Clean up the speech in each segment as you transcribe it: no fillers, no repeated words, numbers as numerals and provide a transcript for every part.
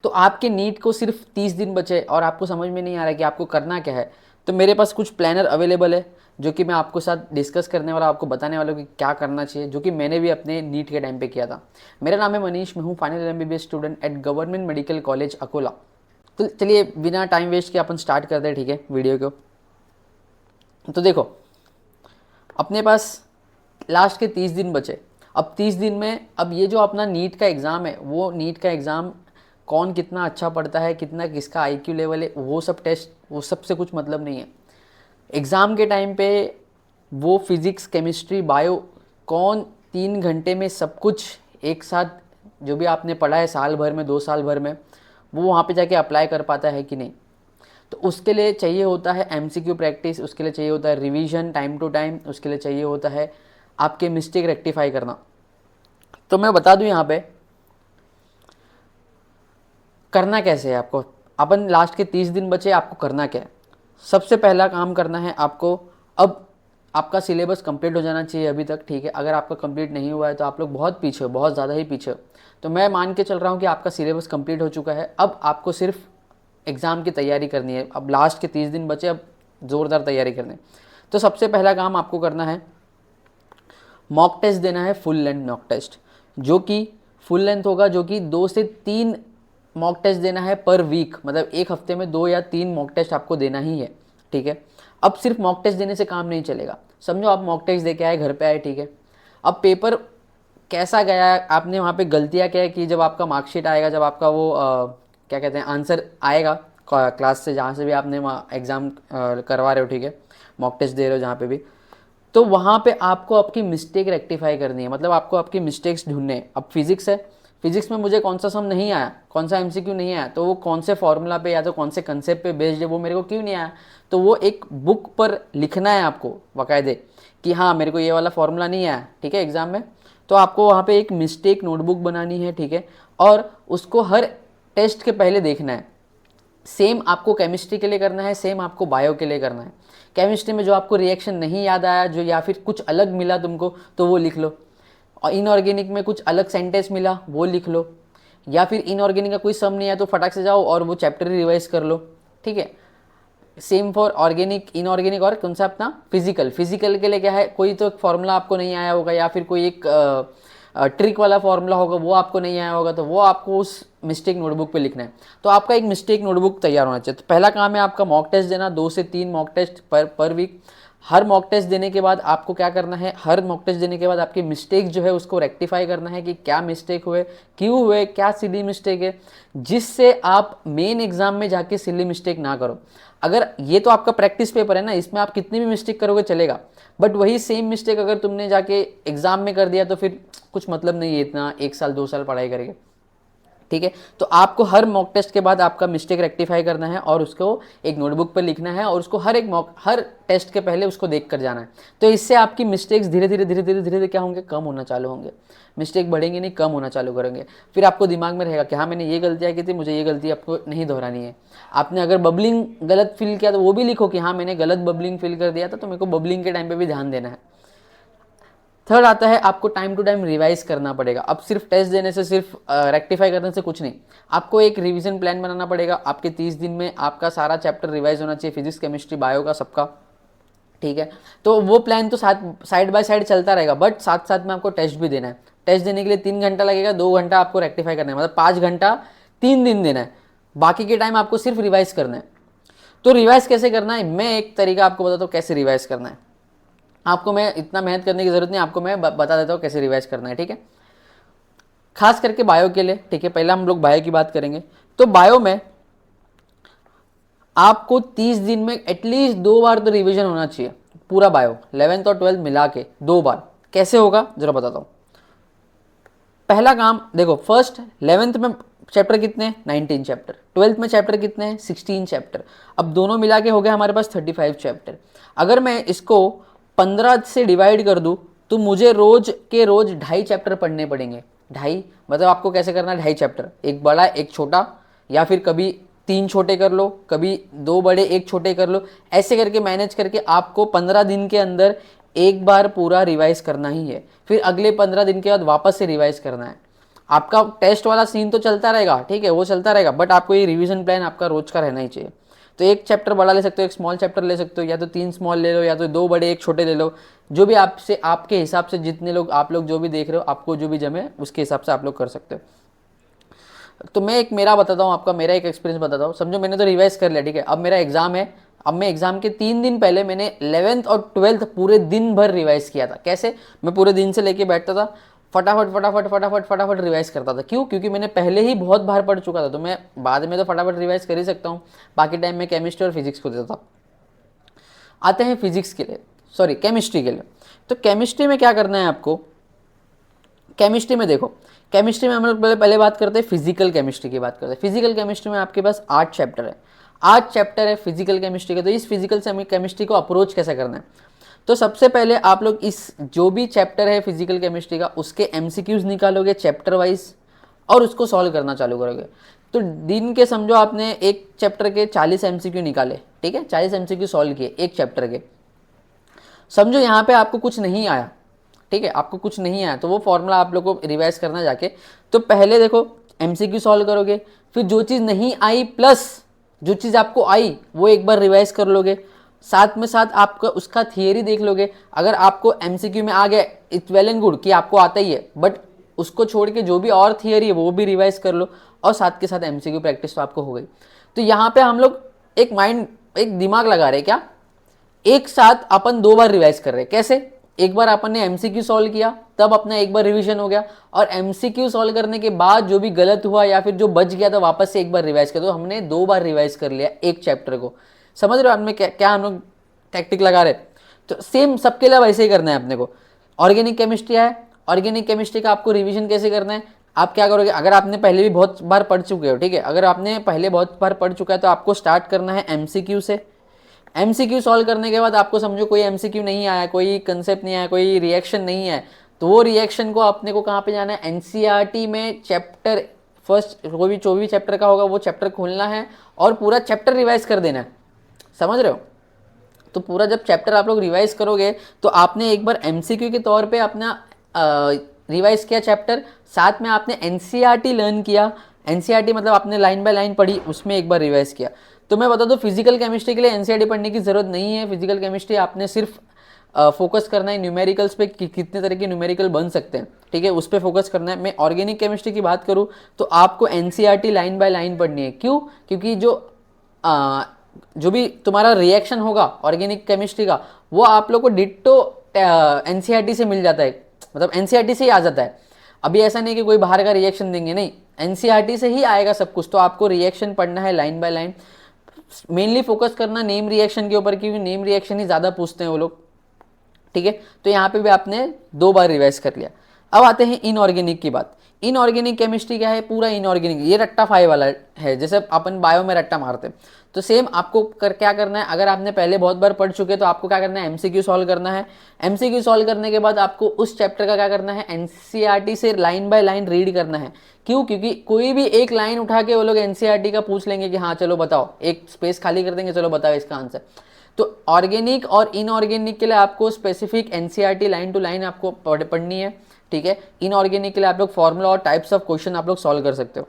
तो आपके नीट को सिर्फ 30 दिन बचे और आपको समझ में नहीं आ रहा है कि आपको करना क्या है, तो मेरे पास कुछ प्लानर अवेलेबल है जो कि मैं आपको साथ डिस्कस करने वाला, आपको बताने वाला हूँ कि क्या करना चाहिए, जो कि मैंने भी अपने नीट के टाइम पे किया था। मेरा नाम है मनीष, मैं हूँ final MBBS student at government medical college Akola. तो चलिए बिना टाइम वेस्ट के अपन स्टार्ट करते हैं, ठीक है, वीडियो को। तो देखो, अपने पास लास्ट के 30 दिन बचे। अब 30 दिन में, अब ये जो अपना नीट का एग्ज़ाम है, वो नीट का एग्ज़ाम कौन कितना अच्छा पढ़ता है, कितना किसका आईक्यू लेवल है, वो सब टेस्ट, वो सब से कुछ मतलब नहीं है। एग्ज़ाम के टाइम पे वो फिज़िक्स, केमिस्ट्री, बायो कौन 3 घंटे में सब कुछ एक साथ जो भी आपने पढ़ा है साल भर में, 2 साल भर में, वो वहाँ पे जाके अप्लाई कर पाता है कि नहीं। तो उसके लिए चाहिए होता है एमसीक्यू प्रैक्टिस, उसके लिए चाहिए होता है रिवीजन टाइम टू टाइम, उसके लिए चाहिए होता है आपके मिस्टेक रेक्टिफाई करना। तो मैं बता दूं यहाँ पे करना कैसे है आपको। अपन लास्ट के 30 दिन बचे, आपको करना क्या है। सबसे पहला काम करना है आपको, अब आपका सिलेबस कंप्लीट हो जाना चाहिए अभी तक, ठीक है। अगर आपका कंप्लीट नहीं हुआ है तो आप लोग बहुत पीछे हो, बहुत ज़्यादा ही पीछे हो। तो मैं मान के चल रहा हूँ कि आपका सिलेबस कंप्लीट हो चुका है। अब आपको सिर्फ एग्ज़ाम की तैयारी करनी है। अब लास्ट के 30 दिन बचे, अब ज़ोरदार तैयारी करनी है। तो सबसे पहला काम आपको करना है, मॉक टेस्ट देना है, फुल लेंथ मॉक टेस्ट, जो कि फुल लेंथ होगा, जो कि 2 से 3 मॉक टेस्ट देना है पर वीक। मतलब एक हफ्ते में 2 या 3 मॉक टेस्ट आपको देना ही है, ठीक है। अब सिर्फ मॉक टेस्ट देने से काम नहीं चलेगा। समझो आप मॉक टेस्ट दे के आए, घर पे आए, ठीक है। अब पेपर कैसा गया, आपने वहाँ पे गलतियाँ क्या है कि जब आपका मार्कशीट आएगा, जब आपका वो क्या कहते हैं आंसर आएगा क्लास से, जहाँ से भी आपने एग्ज़ाम करवा रहे हो, ठीक है, मॉक टेस्ट दे रहे हो जहाँ पे भी, तो वहाँ पे आपको आपकी मिस्टेक रेक्टिफाई करनी है। मतलब आपको आपकी मिस्टेक्स ढूंढने हैं। अब फिजिक्स है, फिजिक्स में मुझे कौन सा सम नहीं आया, कौन सा एमसीक्यू नहीं आया, तो वो कौन से फॉर्मूला पे या तो कौन से कंसेप्ट पे बेस्ड है, वो मेरे को क्यों नहीं आया, तो वो एक बुक पर लिखना है आपको बाकायदे कि हाँ मेरे को ये वाला फॉर्मूला नहीं आया, ठीक है, एग्जाम में। तो आपको वहाँ पे एक मिस्टेक नोटबुक बनानी है, ठीक है, और उसको हर टेस्ट के पहले देखना है। सेम आपको केमिस्ट्री के लिए करना है, सेम आपको बायो के लिए करना है। केमिस्ट्री में जो आपको रिएक्शन नहीं याद आया, जो या फिर कुछ अलग मिला तुमको, तो वो लिख लो। और इनऑर्गेनिक में कुछ अलग सेंटेंस मिला, वो लिख लो। या फिर इनऑर्गेनिक का कोई सम नहीं है तो फटाक से जाओ और वो चैप्टर रिवाइज कर लो, ठीक है। सेम फॉर ऑर्गेनिक, इनऑर्गेनिक और कौन सा अपना फिजिकल। फिजिकल के लिए क्या है, कोई तो फॉर्मूला आपको नहीं आया होगा या फिर कोई एक ट्रिक वाला फॉर्मूला होगा, वो आपको नहीं आया होगा, तो वो आपको उस मिस्टेक नोटबुक पे लिखना है। तो आपका एक मिस्टेक नोटबुक तैयार होना चाहिए। तो पहला काम है आपका मॉक टेस्ट देना, 2 से 3 मॉक टेस्ट पर वीक। हर मॉक टेस्ट देने के बाद आपको क्या करना है, हर मॉक टेस्ट देने के बाद आपकी मिस्टेक जो है उसको रेक्टिफाई करना है कि क्या मिस्टेक हुए, क्यों हुए, क्या सिली मिस्टेक है, जिससे आप मेन एग्जाम में जाके सिली मिस्टेक ना करो। अगर ये तो आपका प्रैक्टिस पेपर है ना, इसमें आप कितनी भी मिस्टेक करोगे चलेगा, बट वही सेम मिस्टेक अगर तुमने जाके एग्जाम में कर दिया तो फिर कुछ मतलब नहीं है इतना 1 साल 2 साल पढ़ाई करके, ठीक है। तो आपको हर मॉक टेस्ट के बाद आपका मिस्टेक रेक्टिफाई करना है और उसको एक नोटबुक पर लिखना है और उसको हर टेस्ट के पहले उसको देख कर जाना है। तो इससे आपकी मिस्टेक्स धीरे धीरे धीरे धीरे धीरे धीरे क्या होंगे, कम होना चालू होंगे। मिस्टेक बढ़ेंगे नहीं, कम होना चालू करेंगे। फिर आपको दिमाग में रहेगा कि हाँ मैंने ये गलतियाँ की थी, मुझे ये गलती आपको नहीं दोहरानी है। आपने अगर बबलिंग गलत फिल किया तो वो भी लिखो कि हाँ मैंने गलत बबलिंग फिल कर दिया था, तो मेरे को बबलिंग के टाइम पे भी ध्यान देना है। थर्ड आता है आपको टाइम टू टाइम रिवाइज करना पड़ेगा। अब सिर्फ टेस्ट देने से, सिर्फ रेक्टिफाई करने से कुछ नहीं, आपको एक रिवीजन प्लान बनाना पड़ेगा। आपके 30 दिन में आपका सारा चैप्टर रिवाइज होना चाहिए, फिजिक्स केमिस्ट्री बायो का सबका, ठीक है। तो वो प्लान तो साथ साइड बाय साइड चलता रहेगा, बट साथ साथ में आपको टेस्ट भी देना है। टेस्ट देने के लिए 3 घंटा लगेगा, 2 घंटा आपको रेक्टिफाई करना है, मतलब 5 घंटा 3 दिन देना है। बाकी के टाइम आपको सिर्फ रिवाइज करना है। तो रिवाइज कैसे करना है, मैं एक तरीका आपको बताता हूँ कैसे रिवाइज करना है। आपको मैं इतना मेहनत करने की जरूरत नहीं, आपको मैं बता देता हूँ कैसे रिवाइज करना है, ठीक है। खास करके बायो के लिए, ठीक है, पहले हम लोग बायो की बात करेंगे। तो बायो में आपको 30 दिन में एटलीस्ट 2 बार तो रिवीजन होना चाहिए, पूरा बायो 11th और 12th मिला के 2 बार। कैसे होगा जरा बताता हूँ। पहला काम देखो, फर्स्ट 11th में चैप्टर कितने, 19 चैप्टर, 12th में चैप्टर कितने, 16 चैप्टर। अब दोनों मिला के हो गए हमारे पास 35 चैप्टर। अगर मैं इसको 15 से डिवाइड कर दूं तो मुझे रोज के रोज 2.5 चैप्टर पढ़ने पड़ेंगे। 2.5 मतलब आपको कैसे करना है, 2.5 चैप्टर, एक बड़ा एक छोटा, या फिर कभी 3 छोटे कर लो, कभी 2 बड़े 1 छोटे कर लो। ऐसे करके मैनेज करके आपको 15 दिन के अंदर एक बार पूरा रिवाइज करना ही है। फिर अगले 15 दिन के बाद वापस से रिवाइज करना है। आपका टेस्ट वाला सीन तो चलता रहेगा, ठीक है, वो चलता रहेगा, बट आपको ये रिवीजन प्लान आपका रोज का रहना ही चाहिए। तो एक चैप्टर बड़ा ले सकते हो, एक स्मॉल चैप्टर ले सकते हो, या तो 3 स्मॉल ले लो, या तो 2 बड़े 1 छोटे ले लो, जो भी आपसे आपके हिसाब से, जितने लोग आप लोग जो भी देख रहे हो, आपको जो भी जमे उसके हिसाब से आप लोग कर सकते हो। तो मैं एक मेरा बताता हूँ, आपका मेरा एक एक्सपीरियंस बताता हूँ। समझो मैंने तो रिवाइज कर लिया, ठीक है, अब मेरा एग्जाम है। अब मैं एग्जाम के 3 दिन पहले मैंने 11th और 12th पूरे दिन भर रिवाइज किया था। कैसे? मैं पूरे दिन से लेके बैठता था, फटाफट फटाफट फटाफट फटाफट रिवाइज करता था। क्यों? क्योंकि मैंने पहले ही बहुत बार पढ़ चुका था, तो मैं बाद में तो फटाफट रिवाइज कर ही सकता हूँ। बाकी टाइम में केमिस्ट्री और फिजिक्स को देता था। आते हैं फिजिक्स के लिए, सॉरी केमिस्ट्री के लिए। तो केमिस्ट्री में क्या करना है आपको? केमिस्ट्री में देखो, केमिस्ट्री में हम लोग पहले बात करते हैं फिजिकल केमिस्ट्री की बात करते हैं। फिजिकल केमिस्ट्री में आपके पास 8 चैप्टर है, 8 चैप्टर है फिजिकल केमिस्ट्री के। तो इस फिजिकल केमिस्ट्री को अप्रोच कैसे करना है? तो सबसे पहले आप लोग इस जो भी चैप्टर है फिजिकल केमिस्ट्री का, उसके एमसीक्यूज निकालोगे चैप्टर वाइज और उसको सॉल्व करना चालू करोगे। तो दिन के समझो आपने एक चैप्टर के 40 एमसीक्यू निकाले, ठीक है, 40 एमसीक्यू सॉल्व किए एक चैप्टर के। समझो यहाँ पे आपको कुछ नहीं आया, ठीक है, आपको कुछ नहीं आया, तो वो फॉर्मूला आप लोग को रिवाइज करना जाके। तो पहले देखो एमसीक्यू सॉल्व करोगे, फिर जो चीज़ नहीं आई प्लस जो चीज़ आपको आई वो एक बार रिवाइज कर लोगे। साथ में साथ आपका उसका थियरी देख लोगे। अगर आपको एमसीक्यू में आ गया इट्स वेल एंड गुड कि आपको आता ही है, बट उसको छोड़ के जो भी और थियरी है वो भी रिवाइज कर लो, और साथ के साथ एमसीक्यू प्रैक्टिस तो आपको हो गई। तो यहाँ पे हम लोग एक दिमाग लगा रहे क्या, एक साथ अपन 2 बार रिवाइज कर रहे हैं। कैसे? एक बार अपन ने एमसीक्यू सॉल्व किया, तब अपना एक बार रिवीजन हो गया, और एमसीक्यू सॉल्व करने के बाद जो भी गलत हुआ या फिर जो बच गया था वापस से एक बार रिवाइज कर दो। हमने 2 बार रिवाइज कर लिया एक चैप्टर को। समझ रहे हो हमने क्या हम लोग टैक्टिक लगा रहे? तो सेम सबके लिए वैसे ही करना है अपने को। ऑर्गेनिक केमिस्ट्री है, ऑर्गेनिक केमिस्ट्री का आपको रिवीजन कैसे करना है? आप क्या करोगे? अगर आपने पहले भी बहुत बार पढ़ चुके हो, ठीक है, अगर आपने पहले बहुत बार पढ़ चुका है तो आपको स्टार्ट करना है एमसीक्यू से। एमसीक्यू सॉल्व करने के बाद आपको समझो कोई एमसीक्यू नहीं आया, कोई कंसेप्ट नहीं आया, कोई रिएक्शन नहीं है, तो वो रिएक्शन को अपने को कहाँ पे जाना है? एनसीईआरटी में चैप्टर फर्स्ट, कोई भी 24 चैप्टर का होगा वो चैप्टर खोलना है और पूरा चैप्टर रिवाइज कर देना है। समझ रहे हो? तो पूरा जब चैप्टर आप लोग रिवाइज करोगे तो आपने एक बार एमसीक्यू के तौर पे अपना रिवाइज किया चैप्टर, साथ में आपने एनसीईआरटी लर्न किया। एनसीईआरटी मतलब आपने लाइन बाय लाइन पढ़ी, उसमें एक बार रिवाइज किया। तो मैं बता दूं फिजिकल केमिस्ट्री के लिए एनसीईआरटी पढ़ने की जरूरत नहीं है। फिजिकल केमिस्ट्री आपने सिर्फ फोकस करना है न्यूमेरिकल्स पे, कितने तरह के न्यूमेरिकल बन सकते हैं, ठीक है, उस पर फोकस करना है। मैं ऑर्गेनिक केमिस्ट्री की बात करूँ तो आपको एनसीईआरटी लाइन बाय लाइन पढ़नी है। क्यों? क्योंकि जो भी तुम्हारा रिएक्शन होगा ऑर्गेनिक केमिस्ट्री का, वो आप लोग को डिट्टो एनसीईआरटी से मिल जाता है, मतलब एनसीईआरटी से ही आ जाता है। अभी ऐसा नहीं कि कोई बाहर का रिएक्शन देंगे, नहीं, एनसीईआरटी से ही आएगा सब कुछ। तो आपको रिएक्शन पढ़ना है line by line. Mainly focus करना नेम रिएक्शन के ऊपर, क्योंकि नेम रिएक्शन ही ज़्यादा पूछते हैं वो लोग, ठीक है। तो यहाँ पे भी आपने 2 बार रिवाइज कर लिया। अब आते हैं इनऑर्गेनिक की बात। इनऑर्गेनिक केमिस्ट्री क्या है? पूरा इनऑर्गेनिक, ये रट्टा फाई वाला है, जैसे अपन बायो में रट्टा मारते हैं। तो सेम आपको क्या करना है? अगर आपने पहले बहुत बार पढ़ चुके तो आपको क्या करना है? एमसीक्यू सॉल्व करना है। एमसीक्यू सॉल्व करने के बाद आपको उस चैप्टर का क्या करना है? एनसीईआरटी से लाइन बाय लाइन रीड करना है। क्यों? क्योंकि कोई भी एक लाइन उठा के वो लोग एनसीईआरटी का पूछ लेंगे कि हाँ चलो बताओ, एक स्पेस खाली कर देंगे, चलो बताओ इसका आंसर। तो ऑर्गेनिक और इनऑर्गेनिक के लिए आपको specific NCERT line to line आपको पढ़नी है, ठीक है। इनऑर्गेनिक के लिए आप लोग फॉर्मूला और टाइप्स ऑफ क्वेश्चन आप लोग सॉल्व कर सकते हो।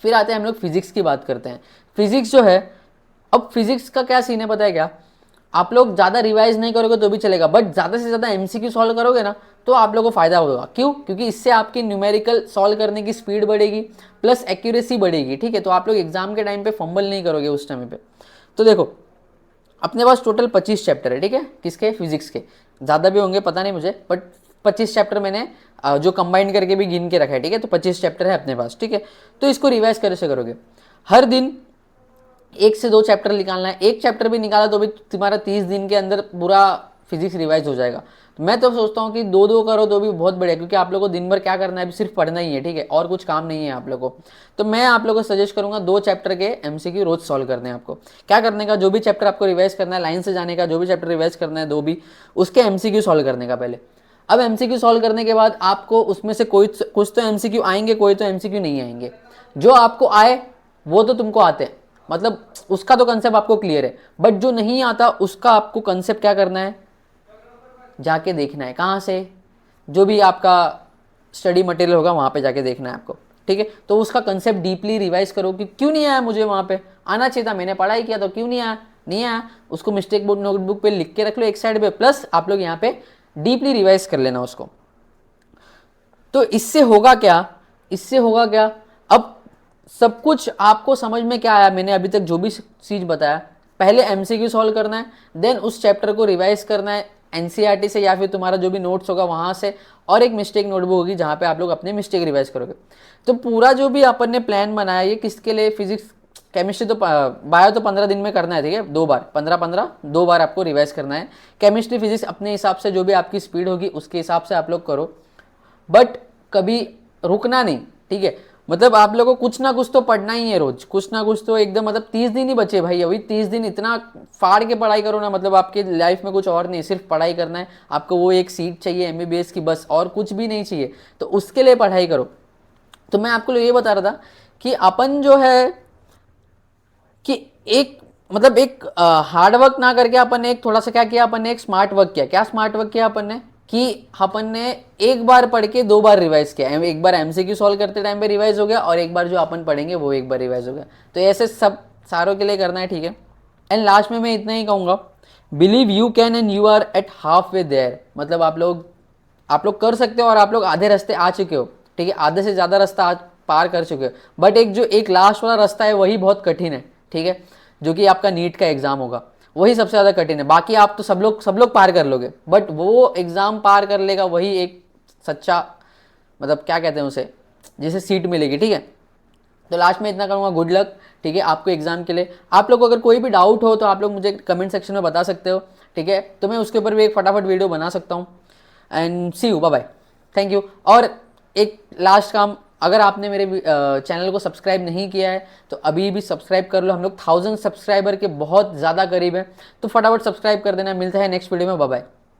फिर आते हैं हम लोग फिजिक्स की बात करते हैं। फिजिक्स जो है, अब फिजिक्स का क्या सीन है पता है क्या? आप लोग ज़्यादा रिवाइज नहीं करोगे तो भी चलेगा, बट ज़्यादा से ज़्यादा एमसीक्यू सॉल्व करोगे ना तो आप लोगों को फायदा होगा। क्यों? क्योंकि इससे आपकी न्यूमेरिकल सॉल्व करने की स्पीड बढ़ेगी प्लस एक्यूरेसी बढ़ेगी, ठीक है। तो आप लोग एग्जाम के टाइम पे फंबल नहीं करोगे उस टाइम पे। तो देखो अपने पास टोटल 25 चैप्टर है, ठीक है, किसके? फिजिक्स के। ज़्यादा भी होंगे पता नहीं मुझे, बट 25 चैप्टर मैंने जो कंबाइन करके भी गिन के रखा है, ठीक है। तो 25 चैप्टर है अपने पास, ठीक है। तो इसको रिवाइज कैसे करोगे? हर दिन 1 से 2 चैप्टर निकालना है। एक चैप्टर भी निकाला तो भी तुम्हारा 30 दिन के अंदर पूरा फिजिक्स रिवाइज हो जाएगा। तो मैं तो सोचता हूँ कि 2-2 करो तो भी बहुत बढ़िया, क्योंकि आप लोगों को दिन भर क्या करना है? अभी सिर्फ पढ़ना ही है, ठीक है, और कुछ काम नहीं है आप लोगों को। तो मैं आप लोगों को सजेस्ट करूंगा 2 चैप्टर के एमसीक्यू रोज सॉल्व करने हैं। आपको क्या करने का? जो भी चैप्टर आपको रिवाइज करना है, लाइन से जाने का, जो भी चैप्टर रिवाइज करना है 2 भी, उसके एमसीक्यू सॉल्व करने का पहले। अब एमसीक्यू सॉल्व करने के बाद आपको उसमें से कुछ तो एमसीक्यू आएंगे, कोई तो एमसीक्यू नहीं आएंगे। जो आपको आए वो तो तुमको आते हैं, मतलब उसका तो कंसेप्ट आपको क्लियर है, बट जो नहीं आता उसका आपको कंसेप्ट क्या करना है? जाके देखना है। कहाँ से? जो भी आपका स्टडी मटेरियल होगा, वहाँ पे जाके देखना है आपको, ठीक है। तो उसका कंसेप्ट डीपली रिवाइज करो कि क्यों नहीं आया मुझे, वहाँ पे आना चाहिए था, मैंने पढ़ाई किया तो क्यों नहीं आया, नहीं आया, उसको मिस्टेक बोर्ड नोटबुक पे लिख के रख लो एक साइड पे, प्लस आप लोग यहाँ पे डीपली रिवाइज कर लेना उसको। तो इससे होगा क्या, इससे होगा क्या, अब सब कुछ आपको समझ में क्या आया, मैंने अभी तक जो भी चीज़ बताया, पहले एमसीक्यू सॉल्व करना है, देन उस चैप्टर को रिवाइज करना है एनसीईआरटी से या फिर तुम्हारा जो भी नोट्स होगा वहाँ से, और एक मिस्टेक नोटबुक होगी जहाँ पे आप लोग अपने मिस्टेक रिवाइज करोगे। तो पूरा जो भी अपन ने प्लान बनाया ये किसके लिए, फिजिक्स केमिस्ट्री तो बायो तो 15 दिन में करना है, ठीक है, 2 बार 15-15 2 बार आपको रिवाइज करना है। केमिस्ट्री फिजिक्स अपने हिसाब से जो भी आपकी स्पीड होगी उसके हिसाब से आप लोग करो, बट कभी रुकना नहीं, ठीक है। मतलब आप लोगों को कुछ ना कुछ तो पढ़ना ही है रोज, कुछ ना कुछ तो एकदम, मतलब 30 दिन ही बचे भाई, अभी 30 दिन इतना फाड़ के पढ़ाई करो ना, मतलब आपके लाइफ में कुछ और नहीं, सिर्फ पढ़ाई करना है आपको, वो एक सीट चाहिए एमबीबीएस की बस, और कुछ भी नहीं चाहिए, तो उसके लिए पढ़ाई करो। तो मैं आपको ये बता रहा था कि अपन जो है कि एक मतलब एक हार्ड वर्क ना करके अपन ने एक थोड़ा सा क्या किया, अपन ने एक स्मार्ट वर्क किया। क्या स्मार्ट वर्क किया अपन ने कि अपन ने एक बार पढ़ के 2 बार रिवाइज किया, एक बार एमसीक्यू सॉल्व करते टाइम पे रिवाइज हो गया, और एक बार जो अपन पढ़ेंगे वो एक बार रिवाइज हो गया। तो ऐसे सब सारों के लिए करना है, ठीक है। एंड लास्ट में मैं इतना ही कहूँगा, believe you can and you are at halfway there, मतलब आप लोग कर सकते हो और आप लोग आधे रास्ते आ चुके हो, ठीक है, आधे से ज़्यादा रास्ता आज पार कर चुके हो, बट एक जो एक लास्ट वाला रास्ता है वही बहुत कठिन है, ठीक है, जो कि आपका नीट का एग्ज़ाम होगा, वही सबसे ज़्यादा कठिन है। बाकी आप तो सब लोग पार कर लोगे, बट वो एग्ज़ाम पार कर लेगा वही एक सच्चा, मतलब क्या कहते हैं उसे, जिसे सीट मिलेगी, ठीक है। तो लास्ट में इतना करूँगा, गुड लक, ठीक है, आपको एग्जाम के लिए। आप लोग को अगर कोई भी डाउट हो तो आप लोग मुझे कमेंट सेक्शन में बता सकते हो, ठीक है, तो मैं उसके ऊपर भी एक फटाफट वीडियो बना सकता हूँ। And see you, bye bye, thank you. और एक लास्ट काम, अगर आपने मेरे चैनल को सब्सक्राइब नहीं किया है तो अभी भी सब्सक्राइब कर लो, हम लोग 1000 सब्सक्राइबर के बहुत ज़्यादा करीब है, तो फटाफट सब्सक्राइब कर देना। मिलता है नेक्स्ट वीडियो में, बाय बाय।